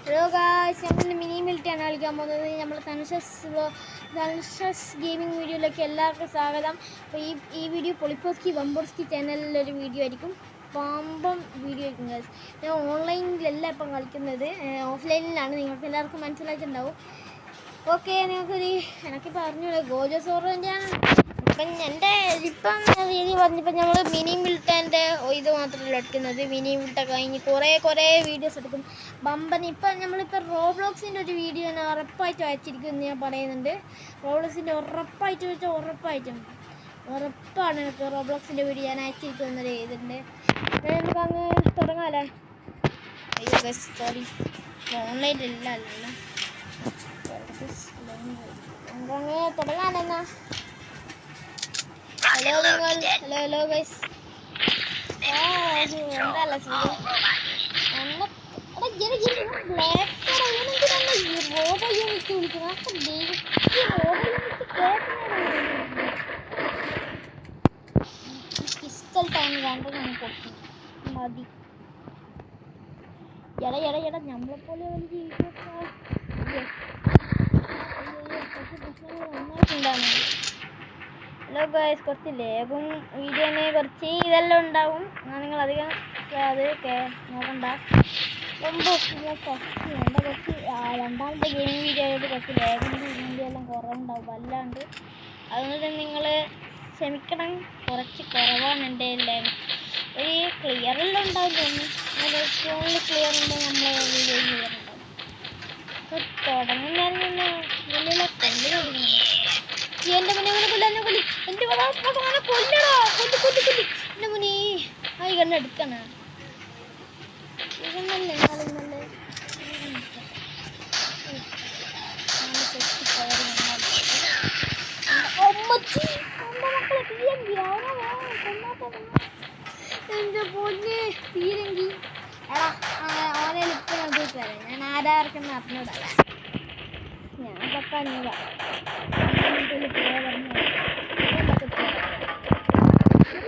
Hello guys, ഞങ്ങൾ mini മിലിറ്റാണ് കളിക്കാൻ പോകുന്നത്. നമ്മൾ സൺഷസ് ഗെയിമിംഗ് വീഡിയോയിലേക്ക് എല്ലാവർക്കും സ്വാഗതം. അപ്പോൾ ഈ വീഡിയോ പൊളിപ്പോസ്കി ബംബോസ്കി ചാനലിലൊരു വീഡിയോ ആയിരിക്കും. പാമ്പം വീഡിയോ ആയിരിക്കും ഗായ്സ്. ഞാൻ ഓൺലൈനിലല്ല ഇപ്പം കളിക്കുന്നത്, ഓഫ്ലൈനിലാണ്. നിങ്ങൾക്ക് എല്ലാവർക്കും മനസ്സിലായിട്ടുണ്ടാവും. ഓക്കെ, എനിക്കിപ്പോൾ അറിഞ്ഞൂടെ ഗോജോസോറിൻ്റെയാണ് ഇപ്പം എൻ്റെ ഇപ്പം രീതി പറഞ്ഞപ്പോൾ നമ്മൾ മിനി മിൽട്ടൻ്റെ ഇത് മാത്രമല്ല എടുക്കുന്നത്. മിനി മിൽട്ട കഴിഞ്ഞ് കുറേ വീഡിയോസ് എടുക്കും. ബമ്പൻ ഇപ്പം നമ്മളിപ്പോൾ റോബ്ലോക്സിൻ്റെ ഒരു വീഡിയോ ഞാൻ ഉറപ്പായിട്ട് അയച്ചിരിക്കുമെന്ന് ഞാൻ പറയുന്നുണ്ട്. റോബ്ലോക്സിൻ്റെ ഉറപ്പാണ് എനിക്ക് റോബ്ലോക്സിൻ്റെ വീഡിയോ ഞാൻ അയച്ചിരിക്കുന്നത് ഇതിൻ്റെ. നമുക്ക് അങ്ങ് തുടങ്ങാമല്ലേ? അയ്യോ ബസ് സോറി, ഓൺലൈനിലല്ല നമുക്കങ്ങ് തുടങ്ങാനെന്നാ. Hello guys. എന്തല്ല സുഖം. പിസ്റ്റൽ ടൈം കണ്ട് ഞാൻ കൊടുക്കും മതി. എടാ നമ്മളെപ്പോലെ നന്നായിട്ടുണ്ടാകും. ഹലോ ഗൈസ്, കുറച്ച് ലേഗും വീഡിയോനെ കുറച്ച് ഇതെല്ലാം ഉണ്ടാവും. നിങ്ങൾ അധികം അത് നോക്കണ്ട. കുറച്ച് രണ്ടാമത്തെ ഗെയിമിംഗ് വീഡിയോ ആയിട്ട് കുറച്ച് ലേഗിൻ്റെ വീഡിയോ എല്ലാം കുറവുണ്ടാവും വല്ലാണ്ട്. അതുകൊണ്ട് നിങ്ങൾ ക്ഷമിക്കണം, കുറച്ച് കുറവാണ് എൻ്റെ എല്ലാം. ഒരു ക്ലിയറെല്ലാം ഉണ്ടാവും തോന്നുന്നു. ഫോണിൽ ക്ലിയർ ഉണ്ടെങ്കിൽ നമ്മൾ വീഡിയോ ക്ലിയർ ഉണ്ടാവും. തുടങ്ങുന്നതിന് വലിയ കൊല്ലി തുടങ്ങി. എൻ്റെ മുന്നേ കൊല്ലി എൻ്റെ കൊല്ലടാ എൻ്റെ മുന്നേ ആ ഈ കണ്ണ് എടുക്കണ ഇതെന്നല്ലേ നല്ല എൻ്റെ പൊന്നെ തീരെങ്കി. എടാ ഓനെ ഇപ്പം നോക്കിയിട്ട് വരാം. ഞാൻ ആരാർക്കെന്ന് അറിഞ്ഞൂടല്ല. ഞാൻ പക്കാഞ്ഞൂട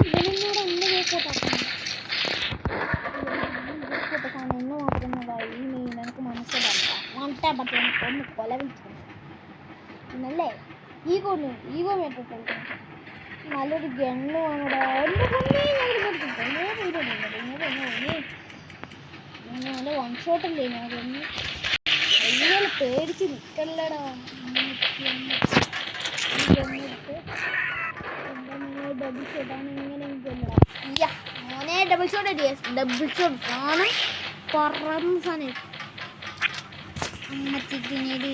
ഇവനോട് എന്നെ കേൾക്കട്ടെ. എന്നെ മാത്രമേ ഈ മെയിൻ എനിക്ക് മനസ്സിലാക്കാം. പറ്റും ഒന്ന് കൊല വിളിച്ചു പിന്നല്ലേ ഈഗോ മേട്ടിട്ട് നല്ലൊരു ഗണ്ണു ആണോടാ. എൻ്റെ നല്ല വൺ ഷോട്ടല്ലേ ഞാൻ എങ്ങനെ പേടിച്ച് നിൽക്കല്ലടാ. ഡബിൾ ഷോട്ടാണ് ഇങ്ങനെ കൊല്ലടാ. മോനെ ഡബിൾ ഷോട്ട് സാധനം പറന്ന് സാധനം. അമ്മത്തി ഗ്രീനേഡ്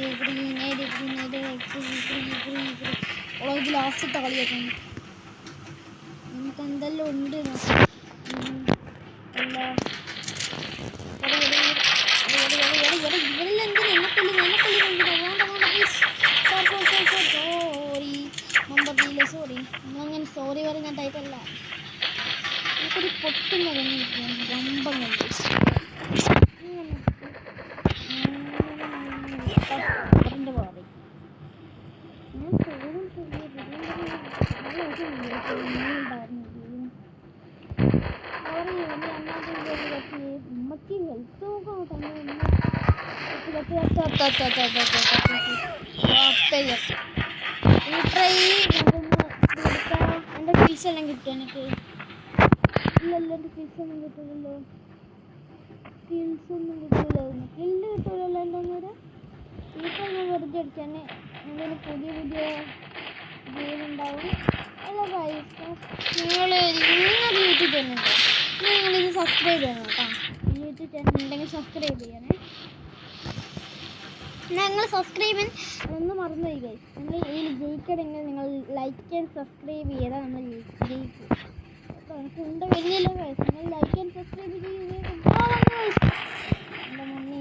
ലാസ്റ്റത്തെ കളിയാക്കാൻ നമുക്ക് എന്തെല്ലാം ഉണ്ട് സോറി നമ്മളങ്ങനെ സോറി പറയുന്ന ടൈപ്പല്ല. എനിക്കൊരു പൊട്ടുന്ന രമ്പം കണ്ടു. ഉമ്മക്ക് ഹെൽത്ത് നോക്കണം തന്നെ. എൻ്റെ ഫീസ് എല്ലാം കിട്ടും എനിക്ക്. ഇല്ലല്ലോ എൻ്റെ ഫീസൊന്നും കിട്ടില്ലല്ലോ. സ്കിൽസൊന്നും കിട്ടില്ലായിരുന്നു. സ്കില്ല് കിട്ടില്ലല്ലോ എൻ്റെ ഒന്നൂടെ. ഇപ്പം ഞാൻ വെറുതെ അടിച്ചാൽ എന്തെങ്കിലും പുതിയ ഗെയിം ഉണ്ടാവും. അല്ല ഗൈസ്, നിങ്ങൾ യൂട്യൂബ് ചാനൽ ഉണ്ടോ? നിങ്ങളിത് സബ്സ്ക്രൈബ് ചെയ്യണം കേട്ടോ. യൂട്യൂബ് ചാനൽ ഉണ്ടെങ്കിൽ സബ്സ്ക്രൈബ് ചെയ്യണേ. നിങ്ങൾ സബ്സ്ക്രൈബ് ഒന്നും മറന്നുപോയി ഗൈസ്. നിങ്ങൾ ഇതിൽ ജയിക്കണമെങ്കിൽ നിങ്ങൾ ലൈക്ക് ആൻഡ് സബ്സ്ക്രൈബ് ചെയ്താൽ നമ്മൾ ജയിക്കും. അപ്പോൾ എനിക്ക് ഉണ്ട് വലിയല്ലോ ഗൈസ്. നിങ്ങൾ ലൈക്ക് ആൻഡ് സബ്സ്ക്രൈബ് ചെയ്യുക. എൻ്റെ മമ്മി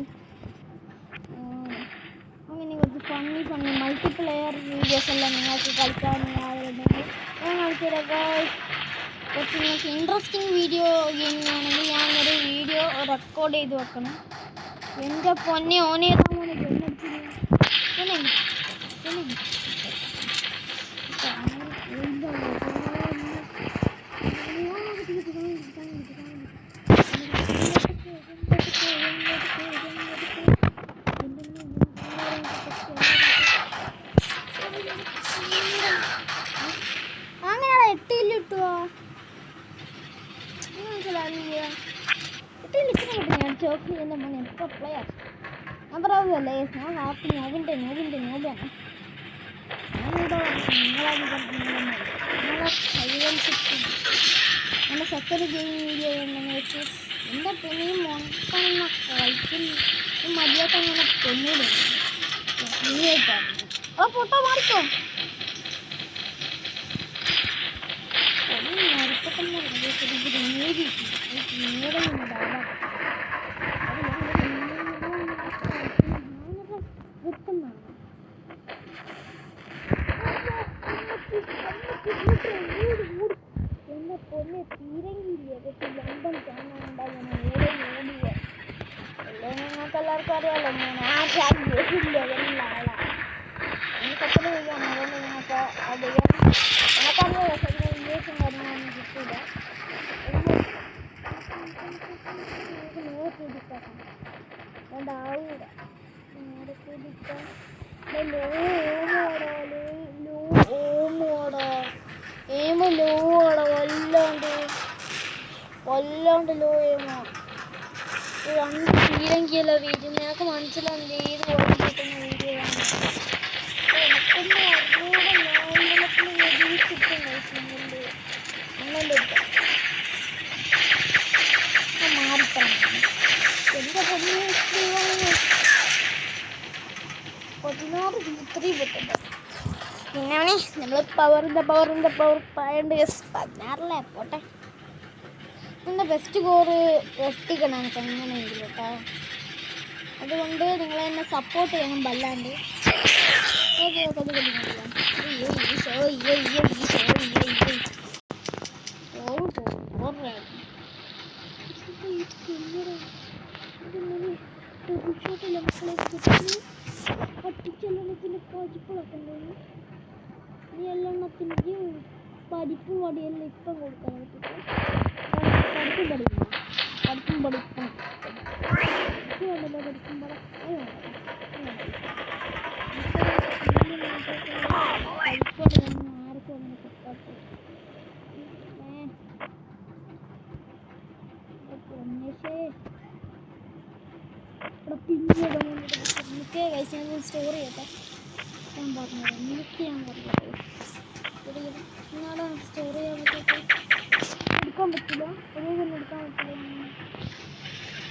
അങ്ങനെ കുറച്ച് ഫണ്ണി മൾട്ടിപ്ലെയർ വീഡിയോസ് എല്ലാം നിങ്ങൾക്ക് കളിക്കാവുന്നതാണെങ്കിൽ ഞാൻ കളിച്ചുതരാം ഗൈസ്. കുറച്ച് നിങ്ങൾക്ക് ഇൻട്രസ്റ്റിംഗ് വീഡിയോ ഗെയിമിംഗ് ആണെങ്കിൽ ഞാനൊരു വീഡിയോ റെക്കോർഡ് ചെയ്ത് വെക്കണം. എൻ്റെ പൊന്നെ ഓനേതാമോനെ പ്ലെയർ. ഞാൻ പറയുകയല്ലേ, ഞാൻ ഹാപ്പി നോബിൻ്റെ നോബാണ്. നമ്മുടെ സെക്കൻഡ് ഗെയിം വീഡിയോ ഉണ്ടെന്ന് വെച്ച് എൻ്റെ പിന്നെയും മൊത്തം കളിക്കുന്നു. മതിയായിട്ട് അങ്ങനെ കൊന്നൂടെ പൊട്ടോ മാറിക്കോ. എന്നെ പൊന്നെ തീരെങ്കില്ലേ ലണ്ടൻ കാണാനുണ്ടാകുന്ന അല്ലേ. നിങ്ങൾക്ക് എല്ലാവർക്കും അറിയാമല്ലോ ഞാൻ ലെവലിലുള്ള ആളാണ്. എനിക്ക് എത്ര ചെയ്യാം, അതുകൊണ്ട് നിങ്ങൾക്ക് അധികം നമുക്കറിയാം ഇംഗ്ലീഷും കാര്യങ്ങളൊന്നും കിട്ടില്ല. നേരെ കൂടിക്കാക്കാം അതുകൊണ്ടാവൂല. നേരെ കൂടിക്കാൻ ലോടോ വല്ലാണ്ട് ലോ ഏമോ രണ്ട് തീരെങ്കിയല്ല വീഡിയോ. ഞങ്ങൾക്ക് മനസ്സിലാവില്ല ഏത് ഓടി കിട്ടുന്ന വീഡിയോ ആണ്. മാറിക്കണം എൻ്റെ 16 3 പൊട്ടുണ്ട്. പിന്നെ നമ്മൾ പവറിൻ്റെ പായണ്ട് 16 പോട്ടെ. എൻ്റെ ബെസ്റ്റ് സ്കോർ വെട്ടിക്കണം എനിക്ക് എങ്ങനെയെങ്കിലും കേട്ടോ. അതുകൊണ്ട് നിങ്ങൾ എന്നെ സപ്പോർട്ട് ചെയ്യണം. വല്ലാണ്ട് എല്ലെണ്ണത്തിൻ്റെ പരിപ്പ് വടിയെല്ലാം ഇപ്പം കൊടുക്കാൻ പറ്റില്ല. പഠിക്കും സ്റ്റോറി ചെയ്യട്ടെ. ഞാൻ പറഞ്ഞത് നിന്നാണ് സ്റ്റോറി ചെയ്യാൻ പറ്റാത്ത എടുക്കാൻ പറ്റില്ല.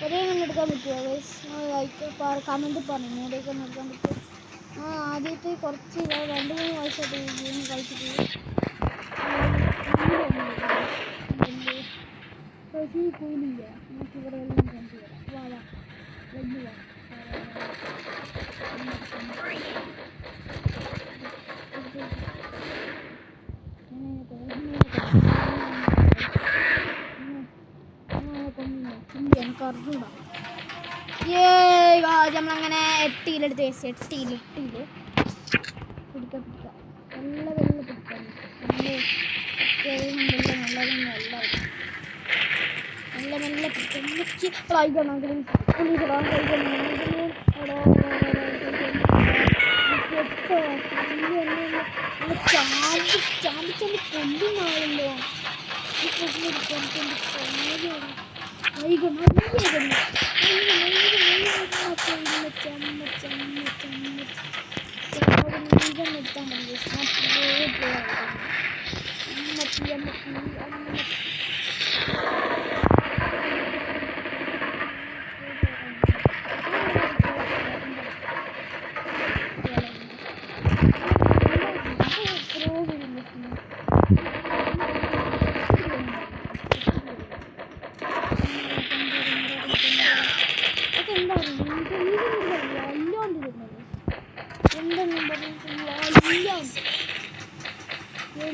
ഒരേ എടുക്കാൻ പറ്റുമോ ലൈക്ക് കമൻറ്റ് പറഞ്ഞു നേരെയൊക്കെ എടുക്കാൻ പറ്റുമോ. ആദ്യത്തെ കുറച്ച് 2-3 വയസ്സായിട്ട് ഗെയിം കളിച്ചിട്ട് കൂലില്ല. നമുക്ക് ഇവിടെ എല്ലാം കൊണ്ടുവരാം. വാഴ വലിയ എനിക്കറിഞ്ഞൂടാ. നമ്മളങ്ങനെ 8 പിടിക്കാം നല്ല വെള്ളം പിടിക്കാം. നല്ല പിടിക്കണം. ചാമ്പിച്ചെൻ്റെ കൊല്ലുന്നാളല്ലോ ഈ പ്രശ്നം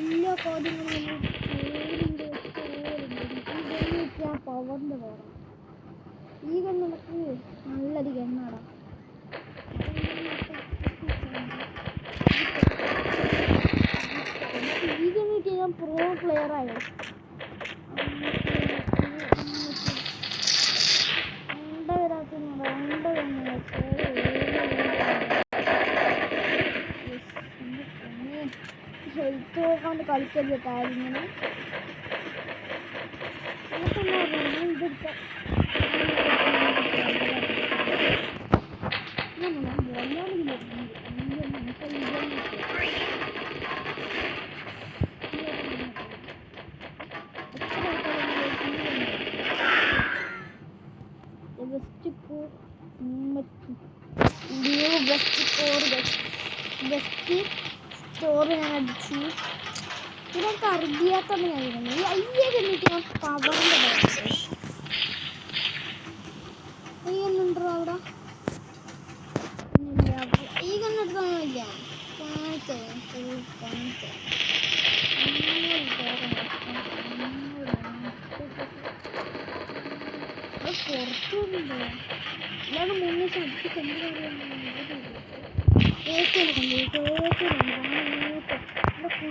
എല്ലാ കാര്യങ്ങളും പവറിൻ്റെ പോകണം. ഈ ഗണ്ണ് നമുക്ക് നല്ലൊരു ഗണ്ണാടാ. ഈ ഗണ്ണ് കിട്ടിയ ഞാൻ പ്രോ പ്ലെയറായോ. ഹെൽത്ത് നോക്കാണ്ട് കളിക്കരുത് കാര്യങ്ങനെ. ഇതെടുക്കാം. ന്യൂ ബെസ്റ്റ് സ്റ്റോർ ഞാൻ അടിച്ച് ഇതൊക്കെ അറിയാത്തന്നെ ഞാൻ ഈ അയ്യേ കണ്ടിട്ട് ഞാൻ പവറിൻ്റെ അയ്യുണ്ടോ അവിടെ ഈ കണ്ണെടുത്തൊന്നുമില്ല പുറത്തുണ്ടോ ഇയാള് 3 ദിവസം അടുത്ത്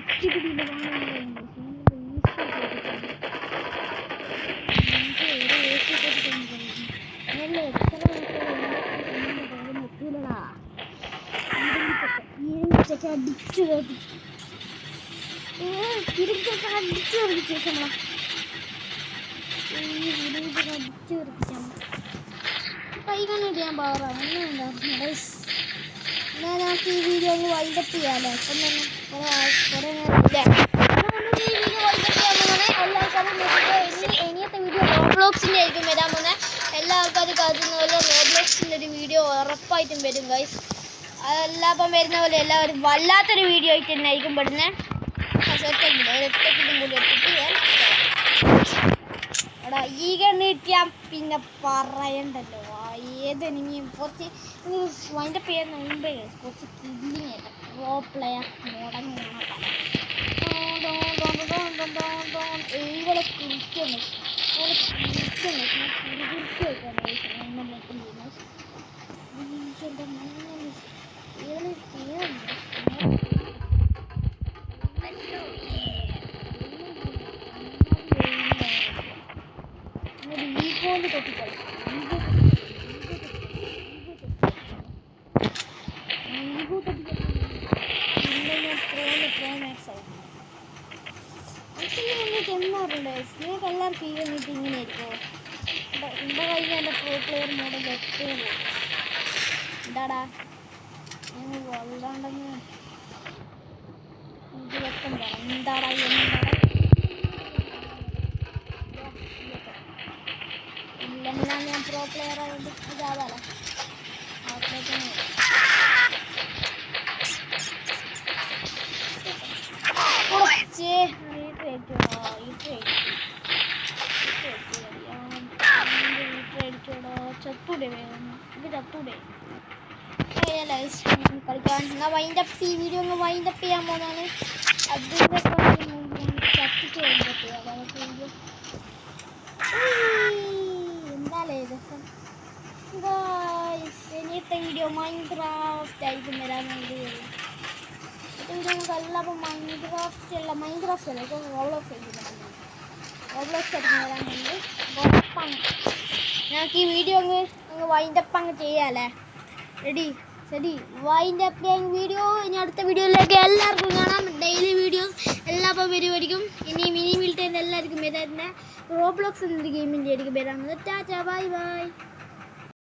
കുറ്റിപിടിയില്ല അടിച്ചു കൈ കണ്ടിട്ട് ഞാൻ പവറാണ് എന്നാൽ നമുക്ക് ഈ വീഡിയോ ഒന്ന് വൈൻഡപ്പ് ചെയ്യാമല്ലോ അപ്പം തന്നെ കുറേ നേരമില്ല ഈ വീഡിയോ വൈൻഡപ്പ് ചെയ്യാൻ പോകുന്നത് ഇനിയത്തെ വീഡിയോ റോബ്ലോക്സിൻ്റെ ആയിരിക്കും വരാൻ പോകുന്നത് എല്ലാ ആൾക്കാരും കരുതുന്ന പോലെ റോബ്ലോക്സിൻ്റെ ഒരു വീഡിയോ ഉറപ്പായിട്ടും വരും ഗൈസ് അതെല്ലാം വരുന്ന പോലെ എല്ലാവരും വല്ലാത്തൊരു വീഡിയോ ആയിട്ട് തന്നെ ആയിരിക്കും പെടുന്നത് ഒരൊറ്റക്കിലും കൂടി എടുത്തിട്ട് എടാ ഈ കണ്ണ് കിട്ടിയാൽ പിന്നെ പറയണ്ടല്ലോ ഏത് എനിമിയും കുറച്ച് വൈൻഡപ്പ് ചെയ്യാൻ മുമ്പേ കുറച്ച് കില്ലിങ് ആയിട്ട് പ്രോ പ്ലെയർ മുടങ്ങി നിങ്ങൾക്ക് എല്ലാവർക്കും ഈ കണ്ടിട്ട് ഇങ്ങനെ ആയിരിക്കുമോ എൻ്റെ കയ്യിൽ എൻ്റെ പ്രോ പ്ലെയർ മോഡൽ എപ്പോഴും എന്താടാ ഞങ്ങൾ വല്ലാണ്ടെന്ന് എനിക്ക് വ്യക്തം പറ എന്താടാ ഇല്ലെല്ലാം ഞാൻ പ്രോ പ്ലെയർ ആയതുകൊണ്ട് ഇതാവാലോ ചത്തൂടെ വേഗം ഇത് ചത്തൂടെ കളിക്കാൻ എന്നാൽ വൈൻഡപ്പ് ഈ വീഡിയോ ഒന്ന് വൈൻഡപ്പ് ചെയ്യാൻ പോകുന്നതാണ് അതിൻ്റെ ചത്തിട്ട് വൈൻഡപ്പ് ചെയ്യാം നമുക്ക് വീഡിയോ എന്താലേ രസം ഇനിയത്തെ വീഡിയോ മൈൻക്രാഫ്റ്റ് ആയിരിക്കും വരാൻ വേണ്ടി വീഡിയോ നമുക്ക് എല്ലാവർക്കും മൈൻക്രാഫ്റ്റ് അല്ല ഇപ്പോൾ റോബ്ലോക്സ് ആയിരിക്കും വരാൻ വേണ്ടി ഉറപ്പാണ് ഞങ്ങൾക്ക് ഈ വീഡിയോ അങ്ങ് വൈൻഡപ്പ് അങ്ങ് ചെയ്യാമല്ലേ റെഡി ശരി വൈൻഡപ്പ് ചെയ്യാൻ വീഡിയോ ഇനി അടുത്ത വീഡിയോയിലേക്ക് എല്ലാവർക്കും കാണാം ഡെയിലി വീഡിയോസ് എല്ലാം വരുമായിരിക്കും ഇനി മിനി മിൽട്ടേന്ന് എല്ലാവർക്കും വരുന്നത് റോബ്ലോക്സ് എന്നൊരു ഗെയിമിൻ്റെ ആയിരിക്കും വരാൻ ടാറ്റാ ബൈ ബൈ